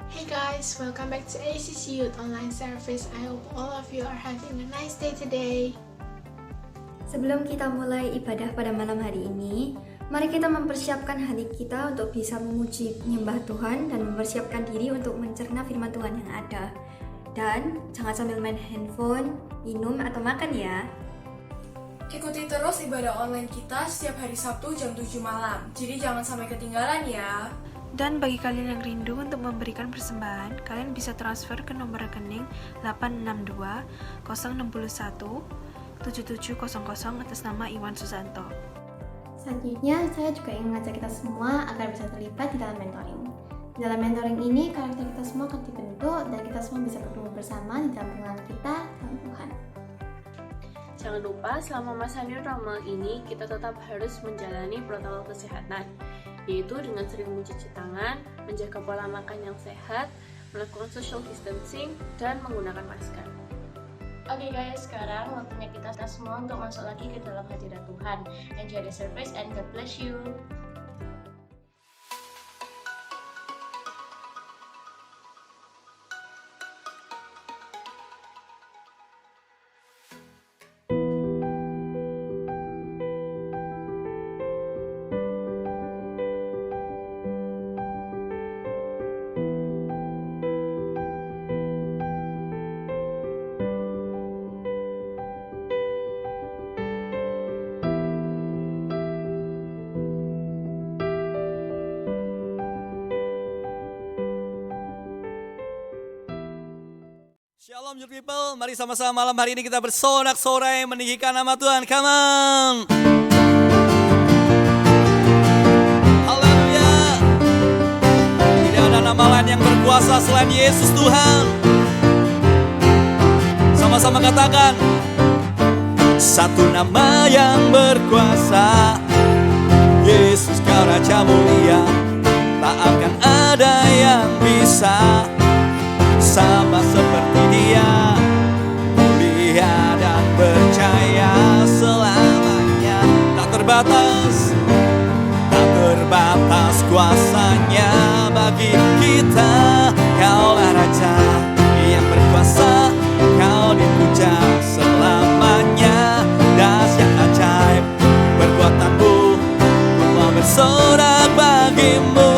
Hey guys, welcome back to ACC Youth Online Service. I hope all of you are having a nice day today. Sebelum kita mulai ibadah pada malam hari ini, mari kita mempersiapkan hati kita untuk bisa memuji menyembah Tuhan dan mempersiapkan diri untuk mencerna firman Tuhan yang ada. Dan jangan sambil main handphone, minum, atau makan ya. Ikuti terus ibadah online kita setiap hari Sabtu jam 7 malam. Jadi jangan sampai ketinggalan ya. Dan bagi kalian yang rindu untuk memberikan persembahan, kalian bisa transfer ke nomor rekening 862 061 7700 atas nama Iwan Susanto. Selanjutnya, saya juga ingin mengajak kita semua agar bisa terlibat di dalam mentoring. Di dalam mentoring ini, karakter kita semua akan dibentuk dan kita semua bisa bertumbuh bersama di dalam pengenalan kita dalam Tuhan. Jangan lupa selama masa new normal ini kita tetap harus menjalani protokol kesehatan, yaitu dengan sering mencuci tangan, menjaga pola makan yang sehat, melakukan social distancing, dan menggunakan masker. Oke guys, sekarang waktunya kita semua untuk masuk lagi ke dalam hadirat Tuhan. Enjoy the service and God bless you. Shalom Youth People, mari sama-sama malam hari ini kita bersorak-sorai meninggikan nama Tuhan. Come on. Haleluya. Tidak ada nama lain yang berkuasa selain Yesus Tuhan. Sama-sama katakan, satu nama yang berkuasa, Yesus Kau Raja mulia. Tak akan ada yang bisa sama seperti Dia, mulia dan percaya selamanya. Tak terbatas kuasanya bagi kita. Kaulah Raja yang berkuasa, Kau dipuja selamanya. Dahsyat ajaib perbuatanmu, semua bersorak bagimu.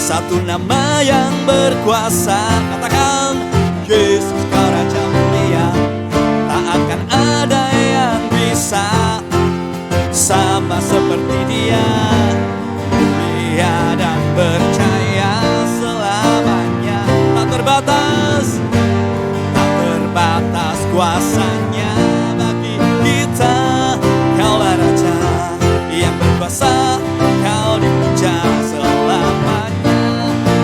Satu nama yang berkuasa, katakan Yesus Kau Raja mulia. Tak akan ada yang bisa sama seperti Dia, mulia dan percaya selamanya. Tak terbatas kuasanya bagi kita. Kaulah Raja yang berkuasa, Kau dipuja selamanya.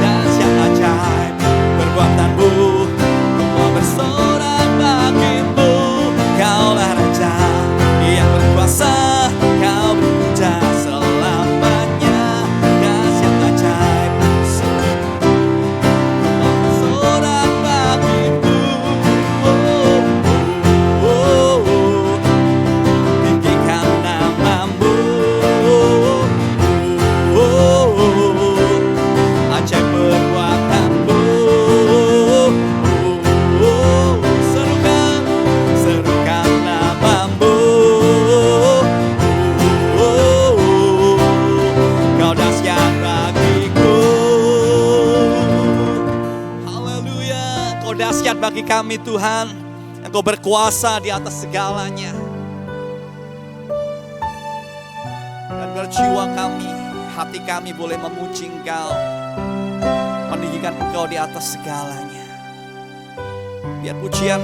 Dahsyat ajaib perbuatanmu, semua bersorak bagimu. Kaulah Raja yang berkuasa, Kau dipuja selamanya. Dahsyat ajaib semua bersorak bagimu. Tinggikan namamu, ajaib perbuatanmu. Serukan namamu. Kau dahsyat bagiku. Haleluya. Kau dahsyat bagi kami Tuhan. Engkau berkuasa di atas segalanya. Dan berjiwa kami, hati kami boleh memuji Engkau, meninggikan Engkau di atas segalanya. Biar pujian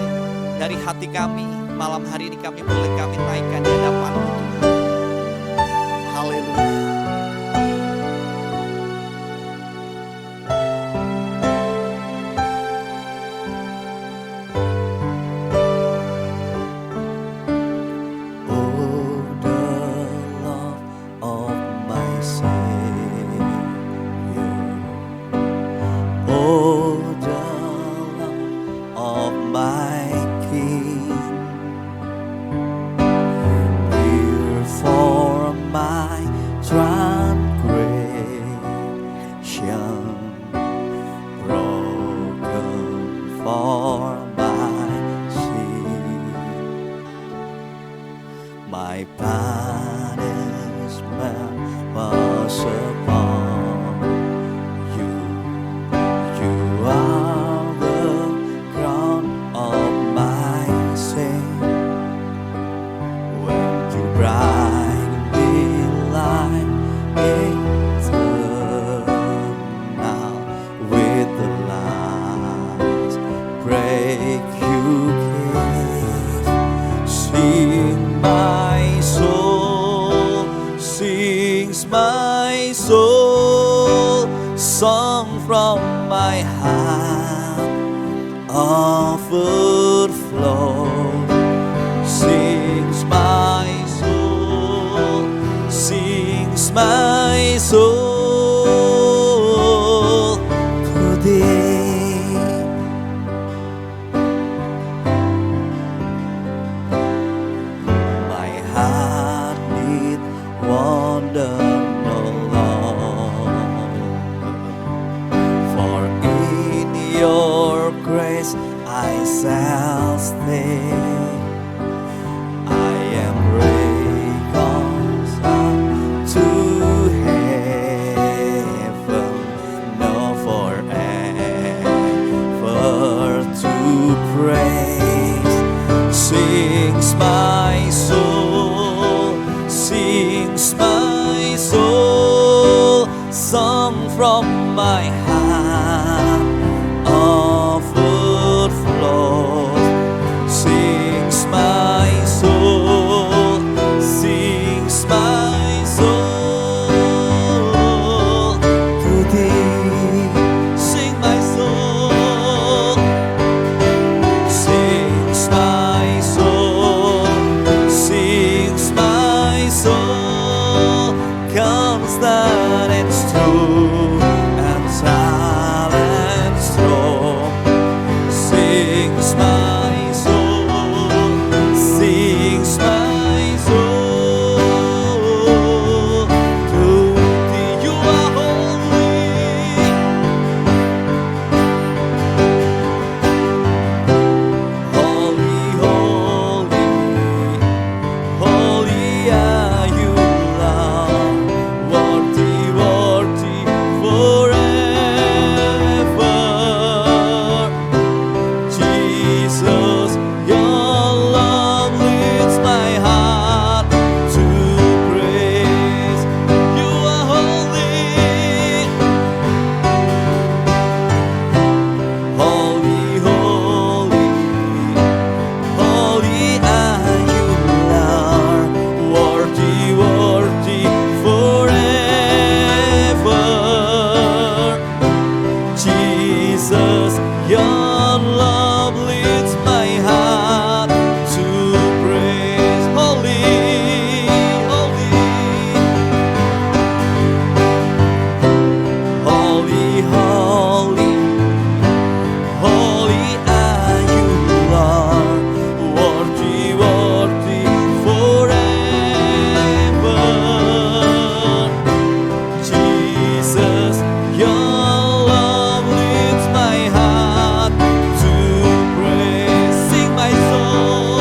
dari hati kami malam hari ini kami naikkan di hadapan-Mu Tuhan. Haleluya. from my heart overflows. Sings my soul, sings my soul today. My heart beat wonder no longer, for in your grace I shall stay. I am reconciled to heaven, no forever to praise. Sings my soul, sings my soul, song from my heart overflows. Sings my soul, sings my soul today. Sing my soul, sings my soul, sings my soul, constant and true and silent strong. Sings my soul, sings my soul to thee. You are holy, holy, holy, holy are you, Lord, worthy, worthy forever. Jesus, your love leads my heart to praise. You are holy, holy, holy, holy are you, Lord, worthy, worthy forever. Jesus, your love leads my heart to praise. Holy, holy, holy, holy, holy are you, Lord, worthy, worthy forever. Jesus, your love leads my heart to praise. Sing my soul,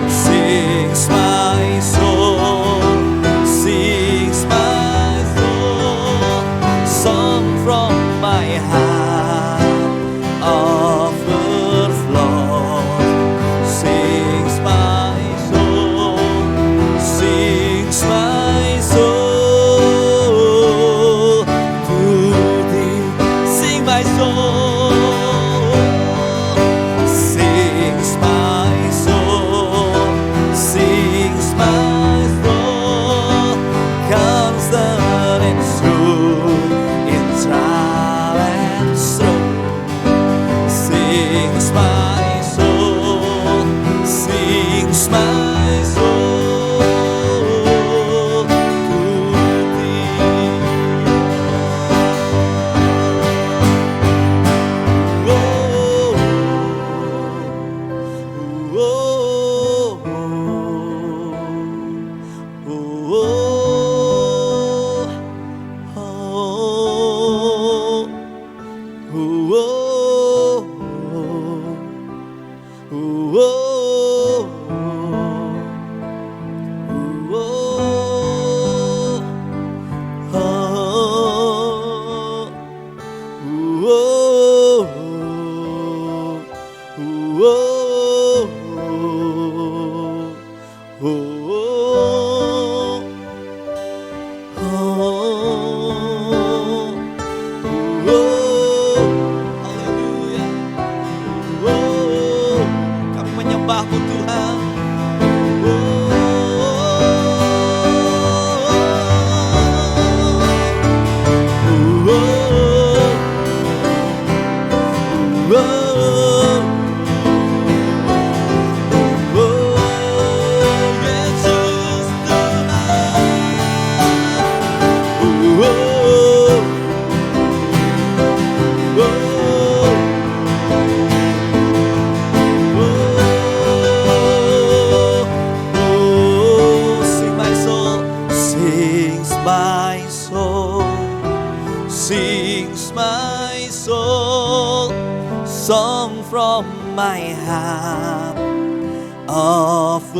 sings my soul, sings my soul, song from my heart overflows. Sings my soul, sings my soul to thee. Sing my soul, sings my soul, sings my soul, constant and true in trial and sings my soul, song from my heart overflows.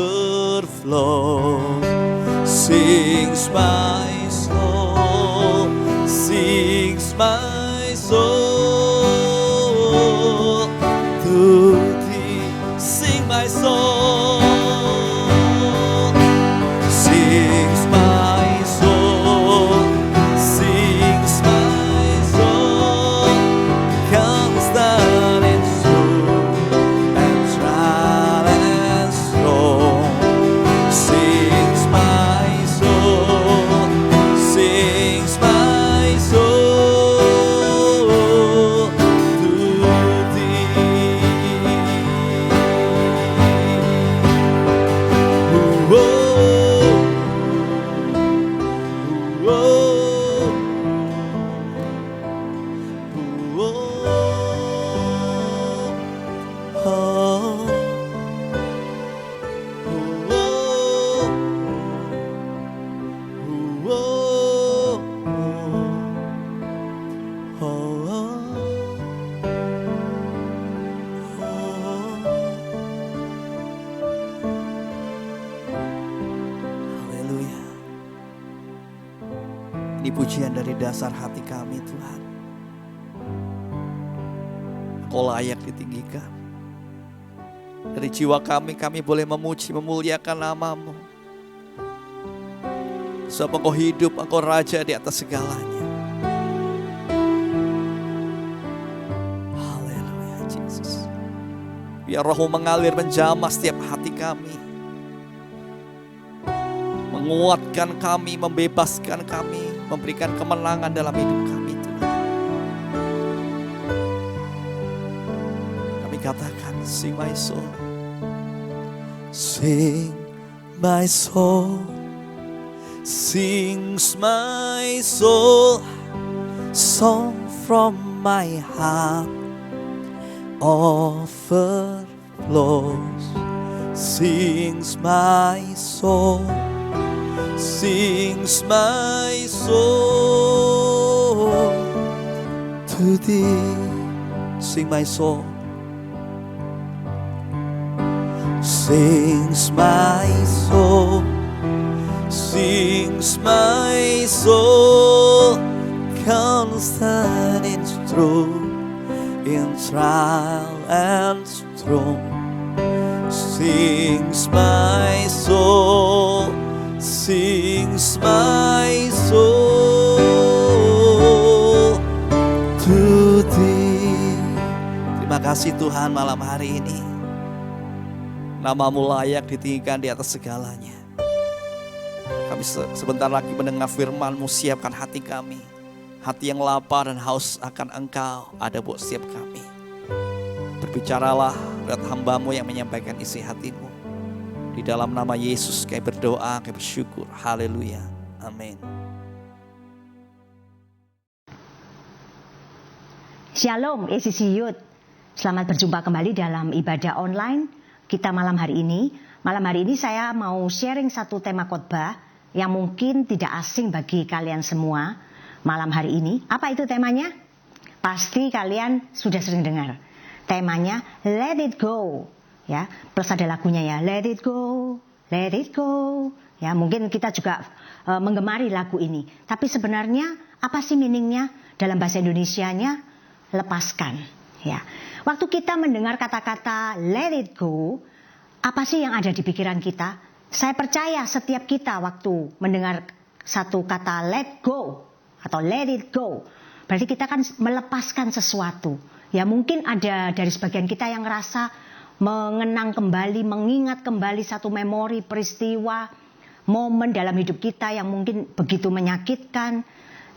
Sings my soul, sings my soul to thee. Sing my soul, sings my soul, sings my soul, constant and true and trial and strong. Sings my soul, sings my soul to thee. Haleluya. Ini pujian dari dasar hati kami, Tuhan. Engkau layak ditinggikan. Dari jiwa kami boleh memuji, memuliakan nama-Mu. Sebab Engkau hidup, Engkau Raja di atas segalanya. Haleluya, Yesus. Biar Roh-Mu mengalir menjamah setiap hati kami. Menguatkan kami, membebaskan kami, memberikan kemenangan dalam hidup kami, Tuhan. Kami katakan, sing my soul, sing my soul, sings my soul, song from my heart overflows. Sings my soul, sings my soul to thee. Sing my soul, sings my soul, sings my soul, constant and true in trial and strong. Sings my soul, sings my soul to thee. Terima kasih Tuhan malam hari ini. Nama-Mu layak ditinggikan di atas segalanya. Kami sebentar lagi mendengar firman-Mu, siapkan hati kami. Hati yang lapar dan haus akan Engkau ada buat setiap kami. Berbicaralah lewat hamba-Mu yang menyampaikan isi hati-Mu. Di dalam nama Yesus kami berdoa, kami bersyukur. Haleluya. Amin. Shalom ACC Youth. Selamat berjumpa kembali dalam ibadah online kita malam hari ini. Malam hari ini saya mau sharing satu tema khotbah yang mungkin tidak asing bagi kalian semua malam hari ini. Apa itu temanya? Pasti kalian sudah sering dengar. Temanya Let It Go. Ya, plus ada lagunya ya, Let It Go, Let It Go. Ya, mungkin kita juga menggemari lagu ini. Tapi sebenarnya apa sih meaningnya? Dalam bahasa Indonesianya, lepaskan. Ya, waktu kita mendengar kata-kata Let It Go, apa sih yang ada di pikiran kita? Saya percaya setiap kita waktu mendengar satu kata Let Go atau Let It Go, berarti kita kan melepaskan sesuatu. Ya, mungkin ada dari sebagian kita yang ngerasa mengenang kembali, mengingat kembali satu memori, peristiwa, momen dalam hidup kita yang mungkin begitu menyakitkan,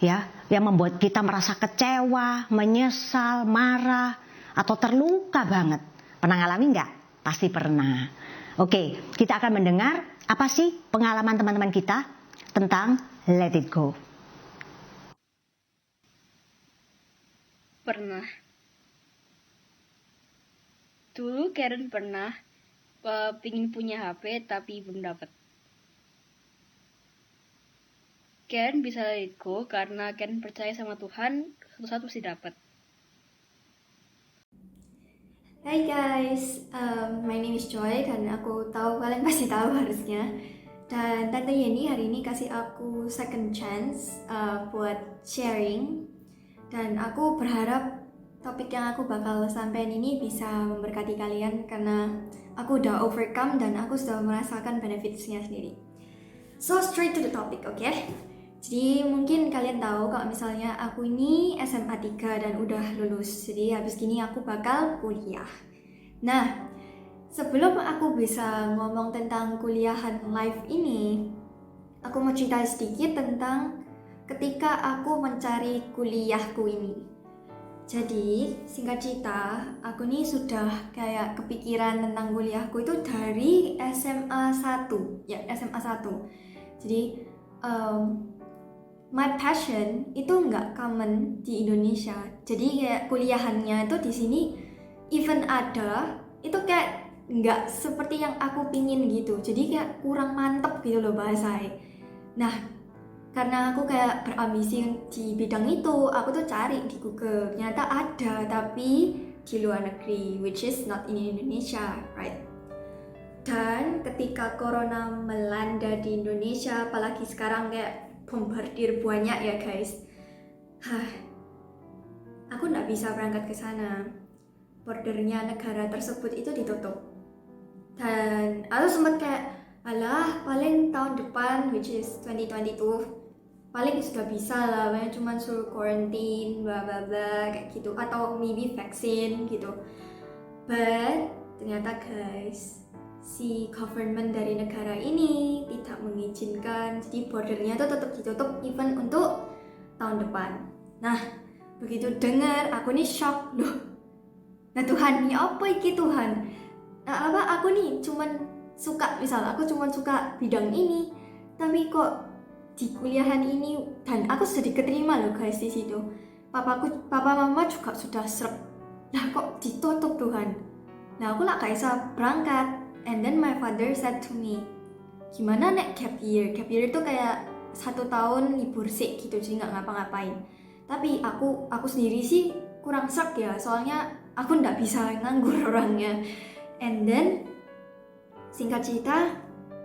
ya, yang membuat kita merasa kecewa, menyesal, marah, atau terluka banget. Pernah ngalami nggak? Pasti pernah. Oke, kita akan mendengar apa sih pengalaman teman-teman kita tentang Let It Go. Pernah. Dulu Karen pernah pingin punya HP tapi belum dapat. Karen bisa let go karena Karen percaya sama Tuhan, suatu saat pasti dapat. Hai guys, my name is Joy dan aku tahu kalian pasti tahu harusnya. Dan Tante Yeni hari ini kasih aku second chance buat sharing. Dan aku berharap topik yang aku bakal sampaikan ini bisa memberkati kalian karena aku udah overcome dan aku sudah merasakan benefitsnya sendiri. So straight to the topic, oke? Jadi mungkin kalian tahu kalau misalnya aku ini SMA 3 dan udah lulus. Jadi habis gini aku bakal kuliah. Nah, sebelum aku bisa ngomong tentang kuliahan live ini, aku mau cerita sedikit tentang ketika aku mencari kuliahku ini. Jadi, singkat cerita, aku nih sudah kayak kepikiran tentang kuliahku itu dari SMA 1. Ya, SMA 1. Jadi, my passion itu nggak common di Indonesia. Jadi kayak kuliahannya itu di sini even ada, itu kayak nggak seperti yang aku pingin gitu. Jadi kayak kurang mantep gitu loh bahasanya. Nah, karena aku kayak berambisi di bidang itu, aku tuh cari di Google. Ternyata ada, tapi di luar negeri, which is not in Indonesia, right? Dan ketika corona melanda di Indonesia, apalagi sekarang kayak bombardir banyak ya guys. Aku nggak bisa berangkat ke sana. Bordernya negara tersebut itu ditutup. Dan aku sempat kayak, alah paling tahun depan, which is 2022, paling sudah bisa lah, banyak cuma suruh quarantine, bla bla bla kayak gitu, atau maybe vaksin gitu. But ternyata guys, si government dari negara ini tidak mengizinkan, jadi bordernya tuh tetap ditutup even untuk tahun depan. Nah, begitu dengar aku nih shock loh. Nah Tuhan, ini apa iki Tuhan? Aku nih cuman suka, misal aku cuman suka bidang ini, tapi kok di kuliahan ini, dan aku sudah diterima loh guys di situ. Papa mama juga sudah srek. Nah kok ditutup Tuhan? Nah aku lah gak bisa berangkat. And then my father said to me, gimana nek gap year? Gap year itu kayak 1 tahun libur sih gitu, jadi nggak ngapa-ngapain. Tapi aku sendiri sih kurang srek ya, soalnya aku nggak bisa nganggur orangnya. And then singkat cerita,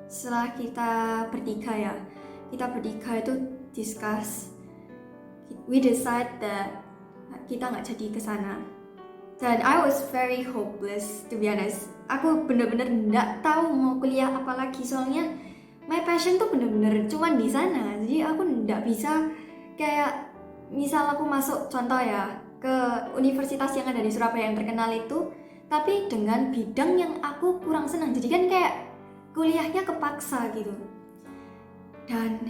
setelah kita bertiga itu discuss, we decide that kita nggak jadi kesana. Dan I was very hopeless to be honest. Aku bener-bener nggak tahu mau kuliah apa lagi, soalnya my passion tuh bener-bener cuman di sana. Jadi aku nggak bisa kayak misal aku masuk contoh ya ke universitas yang ada di Surabaya yang terkenal itu, tapi dengan bidang yang aku kurang senang. Jadi kan kayak kuliahnya kepaksa gitu. Dan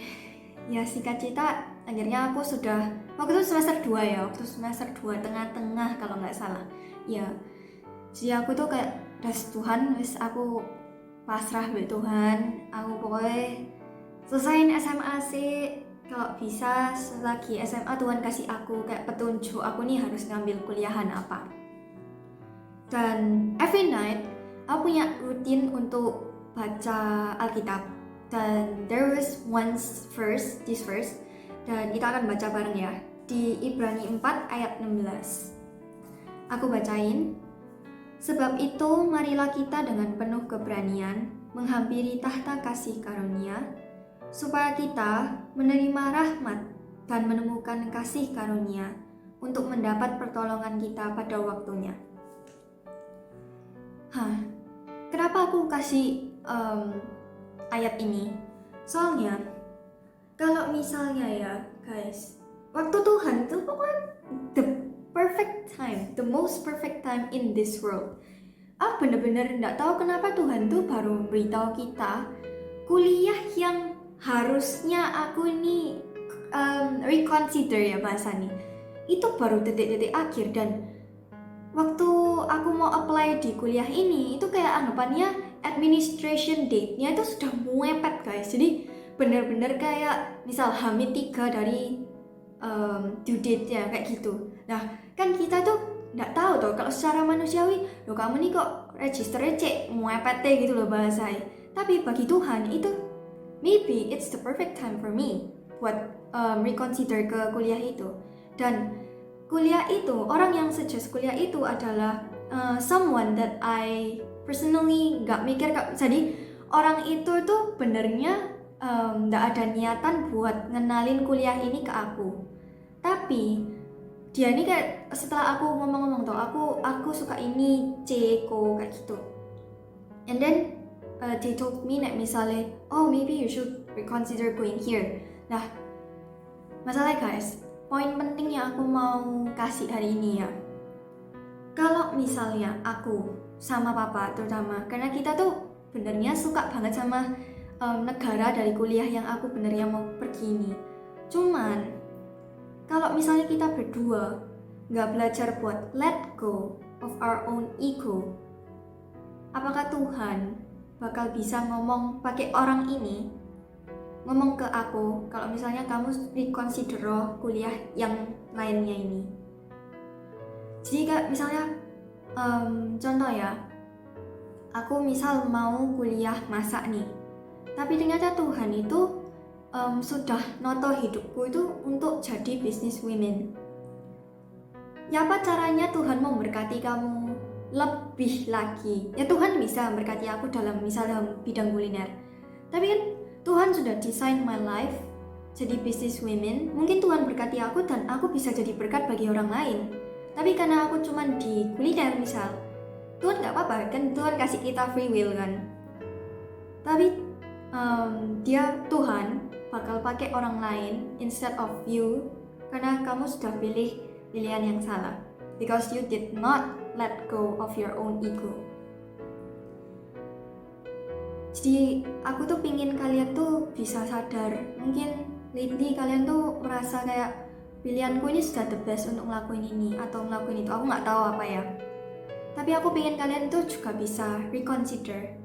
ya singkat cerita, akhirnya aku sudah, waktu itu semester 2 ya, waktu semester 2 tengah-tengah kalau nggak salah ya. Jadi aku tuh kayak, das Tuhan, wis aku pasrah buat Tuhan, aku pokoknya selesain SMA sih, kalau bisa selagi SMA Tuhan kasih aku kayak petunjuk, aku nih harus ngambil kuliahan apa. Dan every night aku punya rutin untuk baca Alkitab. Dan there was this verse, dan kita akan baca bareng ya, di Ibrani 4 ayat 16. Aku bacain. Sebab itu marilah kita dengan penuh keberanian menghampiri tahta kasih karunia, supaya kita menerima rahmat dan menemukan kasih karunia untuk mendapat pertolongan kita pada waktunya. Kenapa aku kasih ayat ini? Soalnya kalau misalnya ya guys, waktu Tuhan tuh pokoknya the perfect time, the most perfect time in this world. Aku bener-bener nggak tahu kenapa Tuhan tuh baru memberitahu kita kuliah yang harusnya aku ini reconsider ya bahasanya, itu baru detik-detik akhir. Dan waktu aku mau apply di kuliah ini, itu kayak anggapannya administration date-nya itu sudah mepet guys. Jadi bener-bener kayak misal H-3 dari due date-nya kayak gitu. Nah kan kita tuh nggak tahu tuh kalau secara manusiawi, loh kamu nih kok registernya cek mepet gitu loh bahasanya. Tapi bagi Tuhan itu maybe it's the perfect time for me. buat reconsider ke kuliah itu. Dan kuliah itu, orang yang suggest kuliah itu adalah someone that I personally gak mikir. Jadi orang itu tuh benernya gak ada niatan buat ngenalin kuliah ini ke aku. Tapi dia ini kayak setelah aku ngomong-ngomong tuh, aku suka ini Ceko kayak gitu. And then they told me that misalnya, oh maybe you should reconsider going here. Nah, masalahnya guys, poin penting yang aku mau kasih hari ini ya, kalau misalnya aku sama papa terutama, karena kita tuh benernya suka banget sama negara dari kuliah yang aku benernya mau pergi ini. Cuman kalau misalnya kita berdua nggak belajar buat let go of our own ego, apakah Tuhan bakal bisa ngomong pakai orang ini, ngomong ke aku kalau misalnya kamu reconsider kuliah yang lainnya ini? Jadi kayak misalnya contoh ya, aku misal mau kuliah masak nih, tapi ternyata Tuhan itu sudah noto hidupku itu untuk jadi business women. Ya apa caranya Tuhan mau memberkati kamu lebih lagi? Ya Tuhan bisa memberkati aku dalam bidang kuliner. Tapi kan Tuhan sudah desain my life jadi business women. Mungkin Tuhan berkati aku dan aku bisa jadi berkat bagi orang lain. Tapi karena aku cuman di kuliner misal, Tuhan gak apa-apa kan, Tuhan kasih kita free will kan. Tapi Tuhan bakal pakai orang lain instead of you, karena kamu sudah pilih pilihan yang salah, because you did not let go of your own ego. Jadi aku tuh pingin kalian tuh bisa sadar, mungkin lately kalian tuh merasa kayak pilihanku ini sudah the best untuk ngelakuin ini atau ngelakuin itu, aku nggak tahu apa ya. Tapi aku pingin kalian tuh juga bisa reconsider,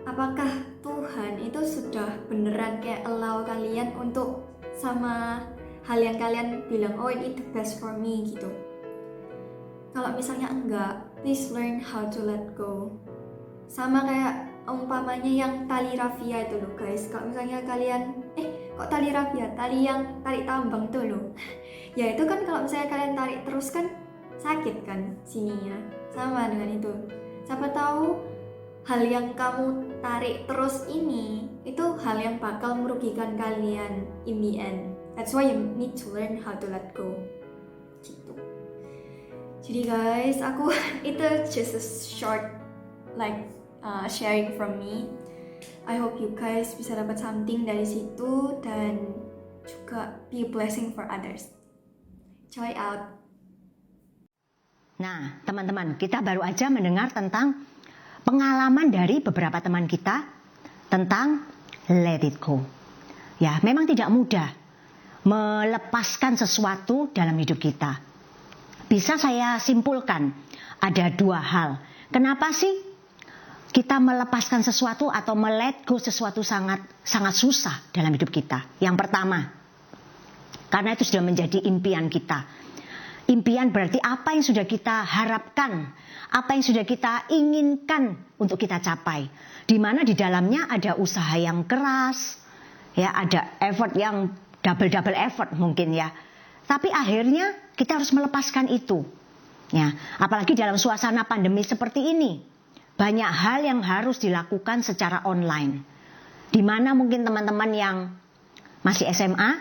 apakah Tuhan itu sudah beneran kayak allow kalian untuk sama hal yang kalian bilang, oh ini the best for me gitu. Kalau misalnya enggak, please learn how to let go. Sama kayak umpamanya yang tali rafia itu loh guys. Kalau misalnya kalian, kok tali rafia? Tali tambang tuh loh. Ya itu kan kalau misalnya kalian tarik terus kan sakit kan sininya. Sama dengan itu. Siapa tahu hal yang kamu tarik terus ini itu hal yang bakal merugikan kalian in the end. That's why you need to learn how to let go. Gitu. Jadi guys, aku itu just a short sharing from me. I hope you guys bisa dapat something dari situ dan juga be a blessing for others. Try out. Nah, teman-teman, kita baru aja mendengar tentang pengalaman dari beberapa teman kita tentang let it go. Ya, memang tidak mudah melepaskan sesuatu dalam hidup kita. Bisa saya simpulkan ada dua hal. Kenapa sih kita melepaskan sesuatu atau melet go sesuatu sangat susah dalam hidup kita? Yang pertama, karena itu sudah menjadi impian kita. Impian berarti apa yang sudah kita harapkan, apa yang sudah kita inginkan untuk kita capai. Di mana di dalamnya ada usaha yang keras, ya ada effort yang double effort mungkin ya. Tapi akhirnya kita harus melepaskan itu. Ya, apalagi dalam suasana pandemi seperti ini. Banyak hal yang harus dilakukan secara online. Di mana mungkin teman-teman yang masih SMA,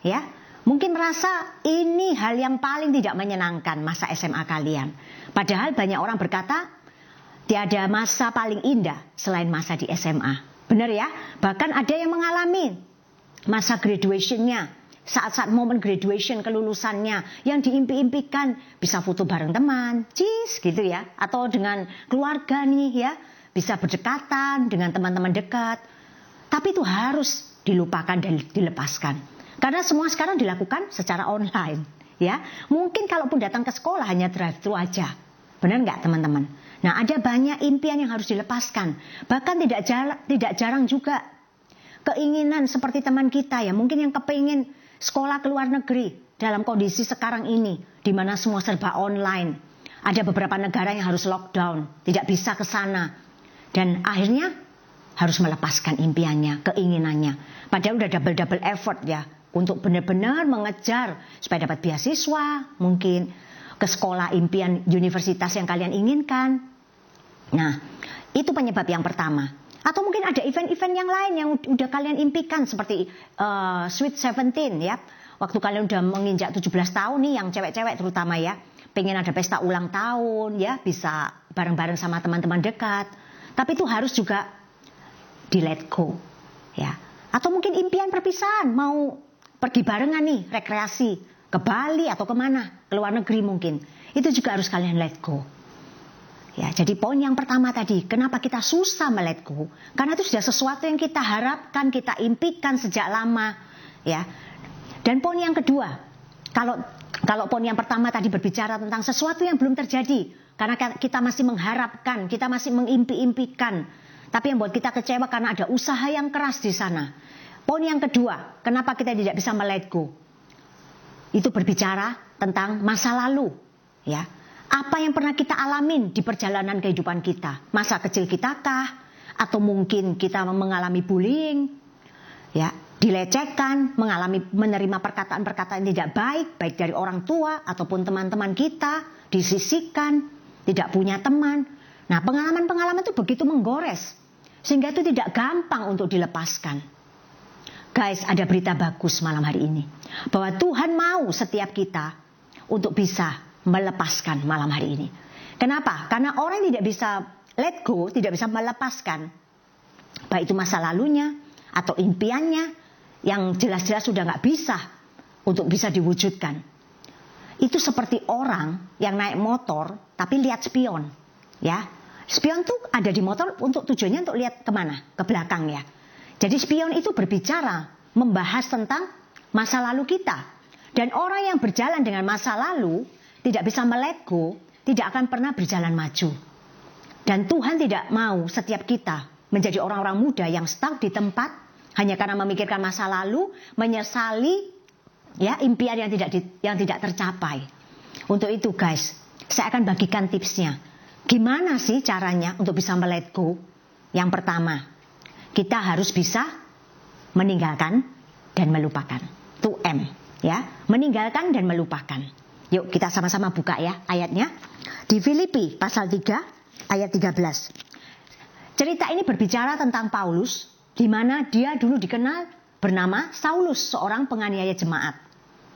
ya, mungkin merasa ini hal yang paling tidak menyenangkan masa SMA kalian. Padahal banyak orang berkata, tiada masa paling indah selain masa di SMA. Benar ya? Bahkan ada yang mengalami masa graduation-nya, saat-saat momen graduation, kelulusannya, yang diimpi-impikan bisa foto bareng teman, gitu ya. Atau dengan keluarga nih ya, bisa berdekatan dengan teman-teman dekat. Tapi itu harus dilupakan dan dilepaskan. Karena semua sekarang dilakukan secara online, ya. Mungkin kalaupun datang ke sekolah hanya drive-thru aja. Benar nggak teman-teman? Nah, ada banyak impian yang harus dilepaskan. Bahkan tidak jarang juga keinginan seperti teman kita ya, mungkin yang kepingin sekolah ke luar negeri dalam kondisi sekarang ini, di mana semua serba online. Ada beberapa negara yang harus lockdown, tidak bisa ke sana. Dan akhirnya harus melepaskan impiannya, keinginannya. Padahal udah double effort ya. untuk benar-benar mengejar supaya dapat beasiswa, mungkin ke sekolah impian universitas yang kalian inginkan. Nah, itu penyebab yang pertama. Atau mungkin ada event-event yang lain yang udah kalian impikan seperti Sweet 17 ya. Waktu kalian udah menginjak 17 tahun nih, yang cewek-cewek terutama ya, pengen ada pesta ulang tahun ya, bisa bareng-bareng sama teman-teman dekat. Tapi itu harus juga di let go ya. Atau mungkin impian perpisahan, mau pergi barengan nih, rekreasi ke Bali atau kemana, ke luar negeri mungkin. Itu juga harus kalian let go. Ya, jadi poin yang pertama tadi, kenapa kita susah me-let go? Karena itu sudah sesuatu yang kita harapkan, kita impikan sejak lama, ya. Dan poin yang kedua, kalau poin yang pertama tadi berbicara tentang sesuatu yang belum terjadi, karena kita masih mengharapkan, kita masih mengimpi-impikan, tapi yang buat kita kecewa karena ada usaha yang keras di sana. Poin yang kedua, kenapa kita tidak bisa me-let go? Itu berbicara tentang masa lalu, ya. Apa yang pernah kita alamin di perjalanan kehidupan kita? Masa kecil kita kah? Atau mungkin kita mengalami bullying, ya, dilecehkan, menerima perkataan-perkataan yang tidak baik dari orang tua ataupun teman-teman kita, disisihkan, tidak punya teman. Nah, pengalaman-pengalaman itu begitu menggores, sehingga itu tidak gampang untuk dilepaskan. Guys, ada berita bagus malam hari ini, bahwa Tuhan mau setiap kita untuk bisa melepaskan malam hari ini. Kenapa? Karena orang yang tidak bisa let go, tidak bisa melepaskan, baik itu masa lalunya atau impiannya yang jelas-jelas sudah nggak bisa untuk bisa diwujudkan. Itu seperti orang yang naik motor tapi lihat spion, ya. Spion tuh ada di motor untuk tujuannya untuk lihat kemana? Ke belakang ya. Jadi spion itu berbicara, membahas tentang masa lalu kita. Dan orang yang berjalan dengan masa lalu tidak bisa me-let go, tidak akan pernah berjalan maju. Dan Tuhan tidak mau setiap kita menjadi orang-orang muda yang stuck di tempat hanya karena memikirkan masa lalu, menyesali ya impian yang tidak tercapai. Untuk itu guys, saya akan bagikan tipsnya. Gimana sih caranya untuk bisa me-let go? Yang pertama, kita harus bisa meninggalkan dan melupakan. 2M ya, meninggalkan dan melupakan. Yuk kita sama-sama buka ya ayatnya. Di Filipi pasal 3 ayat 13. Cerita ini berbicara tentang Paulus, di mana dia dulu dikenal bernama Saulus, seorang penganiaya jemaat.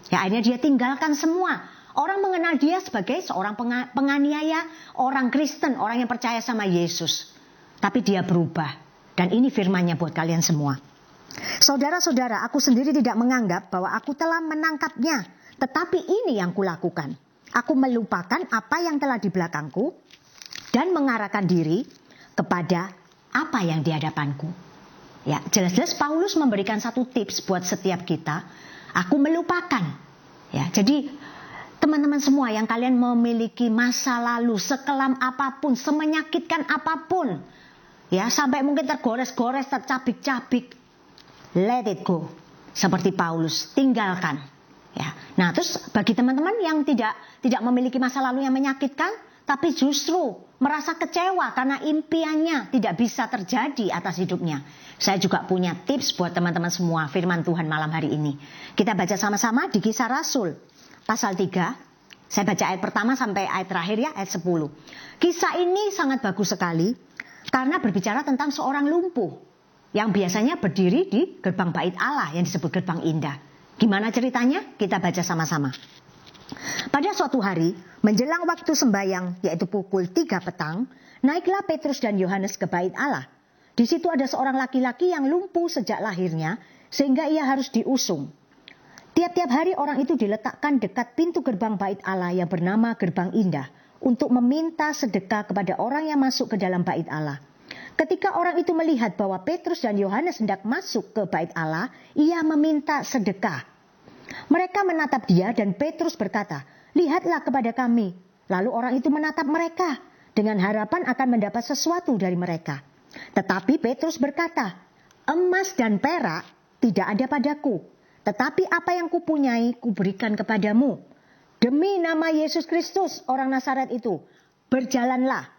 Ya, akhirnya dia tinggalkan semua. Orang mengenal dia sebagai seorang penganiaya, orang Kristen, orang yang percaya sama Yesus. Tapi dia berubah. Dan ini firman-Nya buat kalian semua. Saudara-saudara, aku sendiri tidak menganggap bahwa aku telah menangkapnya. Tetapi ini yang kulakukan. Aku melupakan apa yang telah di belakangku dan mengarahkan diri kepada apa yang di hadapanku. Ya, jelas-jelas Paulus memberikan satu tips buat setiap kita. Aku melupakan. Ya, jadi teman-teman semua yang kalian memiliki masa lalu sekelam apapun, semenyakitkan apapun, ya, sampai mungkin tergores-gores, tercabik-cabik, let it go. Seperti Paulus, tinggalkan. Ya. Nah, terus bagi teman-teman yang tidak memiliki masa lalu yang menyakitkan, tapi justru merasa kecewa karena impiannya tidak bisa terjadi atas hidupnya. Saya juga punya tips buat teman-teman semua, firman Tuhan malam hari ini. Kita baca sama-sama di Kisah Rasul pasal 3. Saya baca ayat pertama sampai ayat terakhir ya, ayat 10. Kisah ini sangat bagus sekali karena berbicara tentang seorang lumpuh yang biasanya berdiri di gerbang bait Allah yang disebut gerbang indah. Gimana ceritanya? Kita baca sama-sama. Pada suatu hari, menjelang waktu sembahyang, yaitu pukul 3 petang, naiklah Petrus dan Yohanes ke bait Allah. Di situ ada seorang laki-laki yang lumpuh sejak lahirnya, sehingga ia harus diusung. Tiap-tiap hari orang itu diletakkan dekat pintu gerbang bait Allah yang bernama Gerbang Indah, untuk meminta sedekah kepada orang yang masuk ke dalam bait Allah. Ketika orang itu melihat bahwa Petrus dan Yohanes hendak masuk ke bait Allah, ia meminta sedekah. Mereka menatap dia dan Petrus berkata, "Lihatlah kepada kami." Lalu orang itu menatap mereka dengan harapan akan mendapat sesuatu dari mereka. Tetapi Petrus berkata, "Emas dan perak tidak ada padaku, tetapi apa yang kupunyai kuberikan kepadamu. Demi nama Yesus Kristus, orang Nazaret itu, berjalanlah."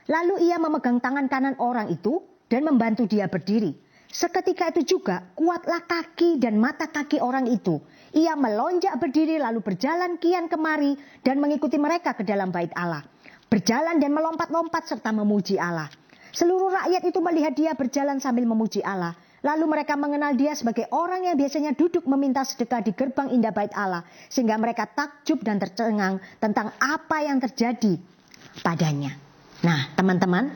Lalu ia memegang tangan kanan orang itu dan membantu dia berdiri. Seketika itu juga kuatlah kaki dan mata kaki orang itu. Ia melonjak berdiri lalu berjalan kian kemari dan mengikuti mereka ke dalam bait Allah. Berjalan dan melompat-lompat serta memuji Allah. Seluruh rakyat itu melihat dia berjalan sambil memuji Allah. Lalu mereka mengenal dia sebagai orang yang biasanya duduk meminta sedekah di gerbang indah bait Allah. Sehingga mereka takjub dan tercengang tentang apa yang terjadi padanya. Nah, teman-teman,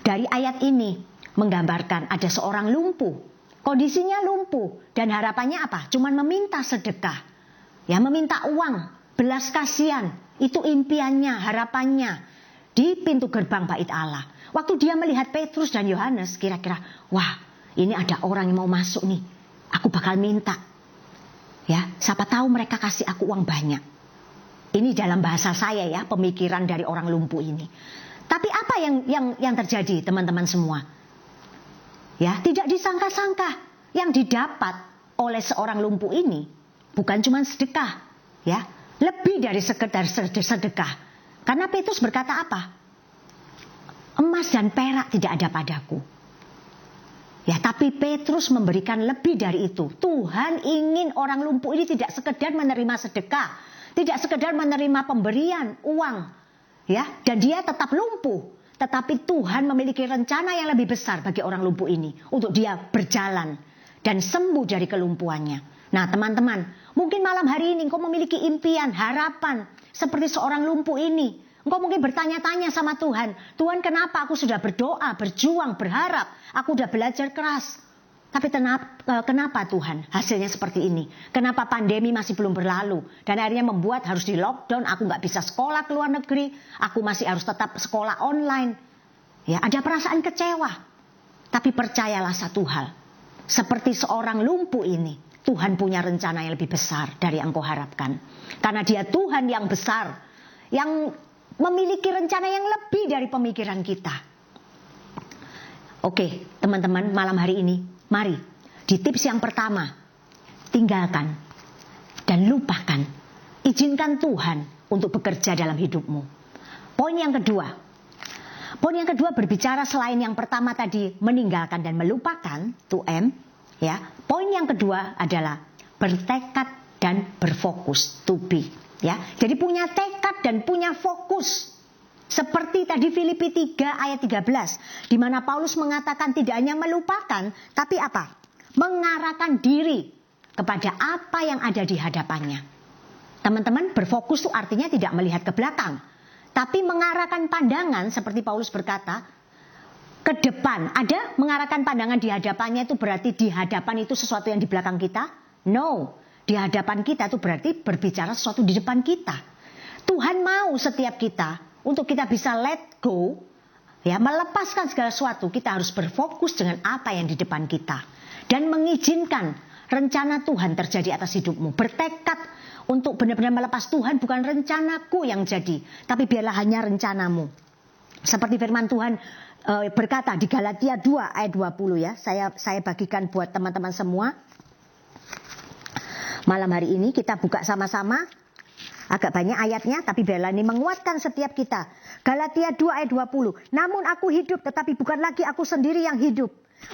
dari ayat ini menggambarkan ada seorang lumpuh. Kondisinya lumpuh dan harapannya apa? Cuman meminta sedekah. Ya, meminta uang, belas kasihan. Itu impiannya, harapannya di pintu gerbang bait Allah. Waktu dia melihat Petrus dan Yohanes, kira-kira, wah, ini ada orang yang mau masuk nih. Aku bakal minta. Ya, siapa tahu mereka kasih aku uang banyak. Ini dalam bahasa saya ya, pemikiran dari orang lumpuh ini. Tapi apa yang terjadi, teman-teman semua? Ya, tidak disangka-sangka yang didapat oleh seorang lumpuh ini bukan cuma sedekah, ya, lebih dari sekedar sedekah. Karena Petrus berkata apa? Emas dan perak tidak ada padaku. Ya, tapi Petrus memberikan lebih dari itu. Tuhan ingin orang lumpuh ini tidak sekedar menerima sedekah, tidak sekedar menerima pemberian uang, ya, dan dia tetap lumpuh. Tetapi Tuhan memiliki rencana yang lebih besar bagi orang lumpuh ini. Untuk dia berjalan dan sembuh dari kelumpuhannya. Nah, teman-teman, mungkin malam hari ini engkau memiliki impian, harapan. Seperti seorang lumpuh ini. Engkau mungkin bertanya-tanya sama Tuhan. Tuhan, kenapa aku sudah berdoa, berjuang, berharap. Aku sudah belajar keras. Tapi kenapa Tuhan hasilnya seperti ini? Kenapa pandemi masih belum berlalu? Dan akhirnya membuat harus di lockdown. Aku gak bisa sekolah ke luar negeri. Aku masih harus tetap sekolah online. Ya, ada perasaan kecewa. Tapi percayalah satu hal. Seperti seorang lumpuh ini, Tuhan punya rencana yang lebih besar dari yang kau harapkan. Karena dia Tuhan yang besar. Yang memiliki rencana yang lebih dari pemikiran kita. Oke, teman-teman, malam hari ini mari, di tips yang pertama, tinggalkan dan lupakan. Izinkan Tuhan untuk bekerja dalam hidupmu. Poin yang kedua berbicara selain yang pertama tadi, meninggalkan dan melupakan, 2M. Ya, poin yang kedua adalah bertekad dan berfokus, 2B. Ya, jadi punya tekad dan punya fokus. Seperti tadi Filipi 3 ayat 13. Di mana Paulus mengatakan tidak hanya melupakan. Tapi apa? Mengarahkan diri kepada apa yang ada di hadapannya. Teman-teman, berfokus itu artinya tidak melihat ke belakang. Tapi mengarahkan pandangan seperti Paulus berkata. Ke depan. Ada mengarahkan pandangan di hadapannya itu berarti di hadapan itu sesuatu yang di belakang kita? No. Di hadapan kita itu berarti berbicara sesuatu di depan kita. Tuhan mau setiap kita untuk kita bisa let go, ya, melepaskan segala sesuatu, kita harus berfokus dengan apa yang di depan kita. Dan mengizinkan rencana Tuhan terjadi atas hidupmu. Bertekad untuk benar-benar melepas Tuhan, bukan rencanaku yang jadi, tapi biarlah hanya rencanamu. Seperti firman Tuhan berkata di Galatia 2 ayat 20 ya. Saya bagikan buat teman-teman semua. Malam hari ini kita buka sama-sama. Agak banyak ayatnya, tapi biarlah ini menguatkan setiap kita. Galatia 2 ayat 20. Namun aku hidup, tetapi bukan lagi aku sendiri yang hidup.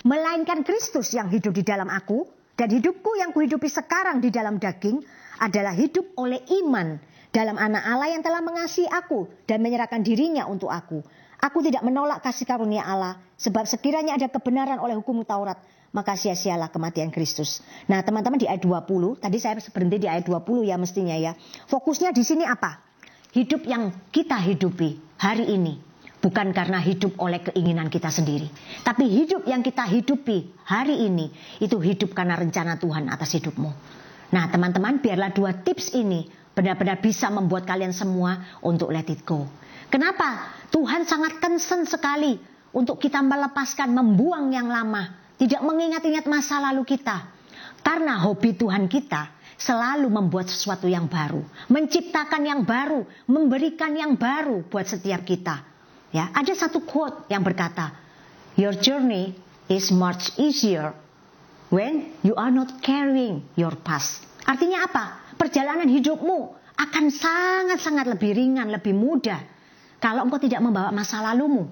Melainkan Kristus yang hidup di dalam aku. Dan hidupku yang kuhidupi sekarang di dalam daging adalah hidup oleh iman dalam anak Allah yang telah mengasihi aku dan menyerahkan dirinya untuk aku. Aku tidak menolak kasih karunia Allah, sebab sekiranya ada kebenaran oleh hukum Taurat, maka sia-sialah kematian Kristus. Nah, teman-teman, di ayat 20, tadi saya berhenti di ayat 20 ya mestinya ya. Fokusnya di sini apa? Hidup yang kita hidupi hari ini bukan karena hidup oleh keinginan kita sendiri, tapi hidup yang kita hidupi hari ini itu hidup karena rencana Tuhan atas hidupmu. Nah, teman-teman, biarlah 2 tips ini benar-benar bisa membuat kalian semua untuk let it go. Kenapa? Tuhan sangat concern sekali untuk kita melepaskan, membuang yang lama. Tidak mengingat-ingat masa lalu kita. Karena hobi Tuhan kita selalu membuat sesuatu yang baru. Menciptakan yang baru. Memberikan yang baru buat setiap kita. Ya, ada satu quote yang berkata, your journey is much easier when you are not carrying your past. Artinya apa? Perjalanan hidupmu akan sangat-sangat lebih ringan, lebih mudah kalau engkau tidak membawa masa lalumu.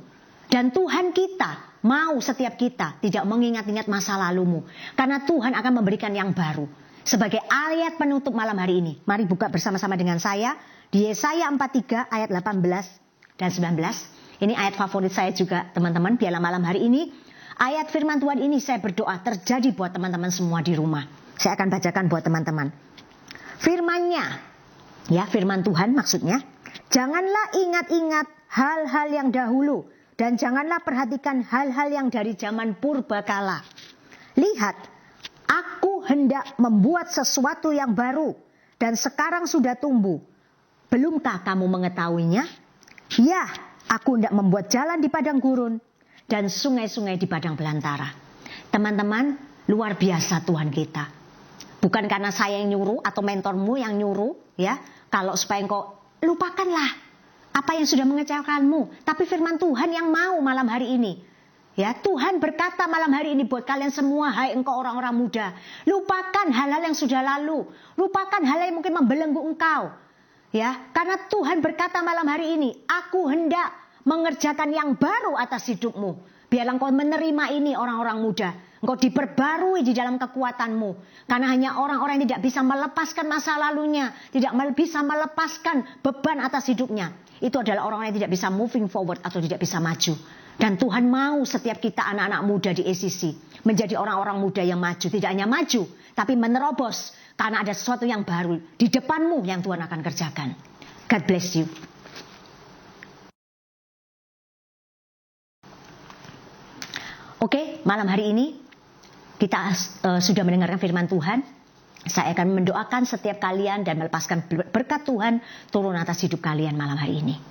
Dan Tuhan kita mau setiap kita tidak mengingat-ingat masa lalumu. Karena Tuhan akan memberikan yang baru. Sebagai ayat penutup malam hari ini, mari buka bersama-sama dengan saya di Yesaya 43 ayat 18 dan 19. Ini ayat favorit saya juga teman-teman. Biarlah malam hari ini ayat firman Tuhan ini saya berdoa terjadi buat teman-teman semua di rumah. Saya akan bacakan buat teman-teman. Firman-Nya, ya firman Tuhan maksudnya. Janganlah ingat-ingat hal-hal yang dahulu dan janganlah perhatikan hal-hal yang dari zaman purbakala. Lihat, aku hendak membuat sesuatu yang baru dan sekarang sudah tumbuh. Belumkah kamu mengetahuinya? Ya, aku hendak membuat jalan di padang gurun dan sungai-sungai di padang belantara. Teman-teman, luar biasa Tuhan kita. Bukan karena saya yang nyuruh atau mentormu yang nyuruh, ya. Kalau supaya engkau lupakanlah apa yang sudah mengecewakanmu, tapi firman Tuhan yang mau malam hari ini. Ya, Tuhan berkata malam hari ini buat kalian semua, hai engkau orang-orang muda, lupakan hal-hal yang sudah lalu, lupakan hal yang mungkin membelenggu engkau. Ya, karena Tuhan berkata malam hari ini, aku hendak mengerjakan yang baru atas hidupmu. Biarlah engkau menerima ini orang-orang muda. Engkau diperbarui di dalam kekuatanmu. Karena hanya orang-orang yang tidak bisa melepaskan masa lalunya, tidak bisa melepaskan beban atas hidupnya, itu adalah orang-orang yang tidak bisa moving forward atau tidak bisa maju. Dan Tuhan mau setiap kita anak-anak muda di ACC menjadi orang-orang muda yang maju. Tidak hanya maju, tapi menerobos. Karena ada sesuatu yang baru di depanmu yang Tuhan akan kerjakan. God bless you. Oke, malam hari ini kita sudah mendengarkan firman Tuhan. Saya akan mendoakan setiap kalian dan melepaskan berkat Tuhan turun atas hidup kalian malam hari ini.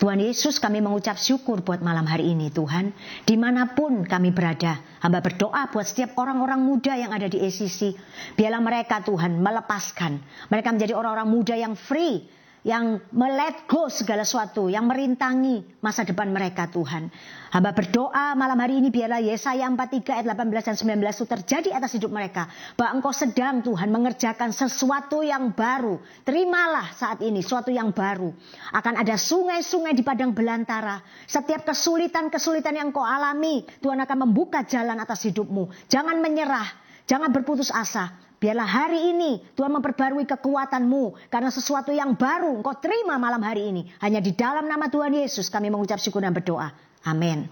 Tuhan Yesus, kami mengucap syukur buat malam hari ini Tuhan. Dimanapun kami berada, hamba berdoa buat setiap orang-orang muda yang ada di ACC. Biarlah mereka Tuhan melepaskan. Mereka menjadi orang-orang muda yang free, yang let go segala sesuatu, yang merintangi masa depan mereka Tuhan. Hamba berdoa malam hari ini biarlah Yesaya 43 ayat 18 dan 19 itu terjadi atas hidup mereka. Bahwa Engkau sedang Tuhan mengerjakan sesuatu yang baru. Terimalah saat ini sesuatu yang baru. Akan ada sungai-sungai di padang belantara. Setiap kesulitan-kesulitan yang Engkau alami, Tuhan akan membuka jalan atas hidupmu. Jangan menyerah, jangan berputus asa. Biarlah hari ini Tuhan memperbarui kekuatanmu. Karena sesuatu yang baru engkau terima malam hari ini. Hanya di dalam nama Tuhan Yesus kami mengucap syukur dan berdoa. Amin.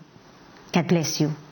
God bless you.